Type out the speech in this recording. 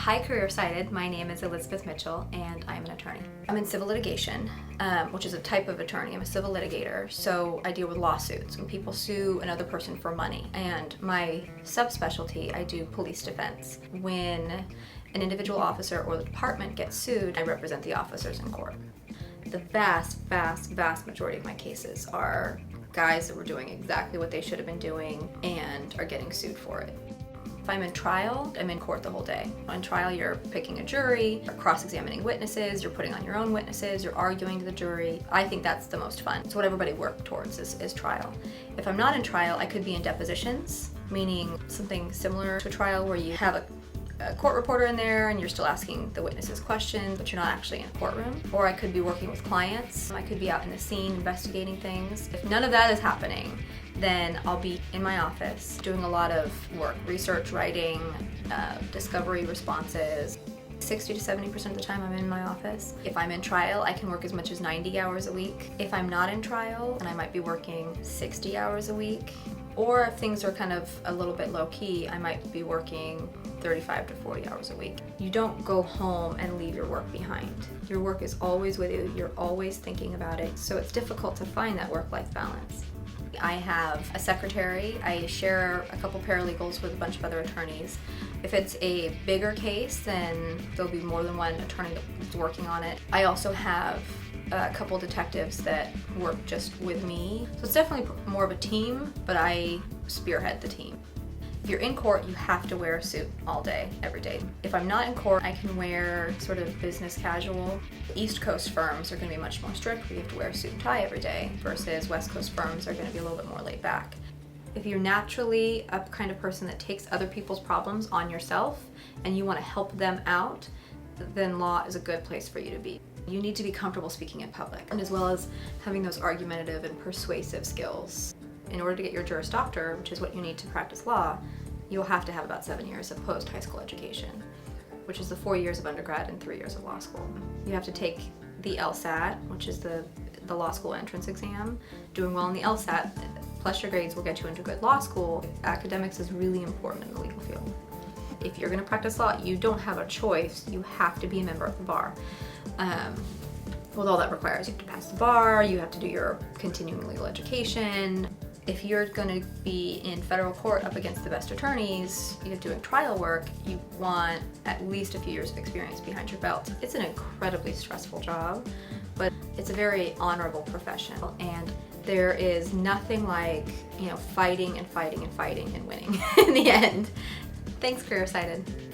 Hi Career Sighted, my name is Elizabeth Mitchell and I'm an attorney. I'm in civil litigation, which is a type of attorney. I'm a civil litigator, so I deal with lawsuits when people sue another person for money. And my subspecialty, I do police defense. When an individual officer or the department gets sued, I represent the officers in court. The vast majority of my cases are guys that were doing exactly what they should have been doing and are getting sued for it. If I'm in trial, I'm in court the whole day. On trial, you're picking a jury, you're cross-examining witnesses, you're putting on your own witnesses, you're arguing to the jury. I think that's the most fun. It's what everybody works towards is trial. If I'm not in trial, I could be in depositions, meaning something similar to trial where you have a court reporter in there and you're still asking the witnesses questions, but you're not actually in a courtroom. Or I could be working with clients. I could be out in the scene investigating things. If none of that is happening, then I'll be in my office doing a lot of work, research, writing, discovery responses. 60 to 70% of the time I'm in my office. If I'm in trial, I can work as much as 90 hours a week. If I'm not in trial, then I might be working 60 hours a week. Or if things are kind of a little bit low-key, I might be working 35 to 40 hours a week. You don't go home and leave your work behind. Your work is always with you. You're always thinking about it. So it's difficult to find that work-life balance. I have a secretary. I share a couple paralegals with a bunch of other attorneys. If it's a bigger case, then there'll be more than one attorney that's working on it. I also have a couple detectives that work just with me. So it's definitely more of a team, but I spearhead the team. If you're in court, you have to wear a suit all day, every day. If I'm not in court, I can wear sort of business casual. East Coast firms are going to be much more strict. We have to wear a suit and tie every day, versus West Coast firms are going to be a little bit more laid back. If you're naturally a kind of person that takes other people's problems on yourself and you want to help them out, then law is a good place for you to be. You need to be comfortable speaking in public, and as well as having those argumentative and persuasive skills. In order to get your Juris Doctor, which is what you need to practice law, you'll have to have about 7 years of post-high school education, which is the 4 years of undergrad and 3 years of law school. You have to take the LSAT, which is the law school entrance exam. Doing well in the LSAT, plus your grades, will get you into good law school. Academics is really important in the legal field. If you're going to practice law, you don't have a choice. You have to be a member of the bar. With all that requires, you have to pass the bar, you have to do your continuing legal education. If you're going to be in federal court up against the best attorneys, you're doing trial work, you want at least a few years of experience behind your belt. It's an incredibly stressful job, but it's a very honorable profession. And there is nothing like, fighting and winning in the end. Thanks, Career Sighted.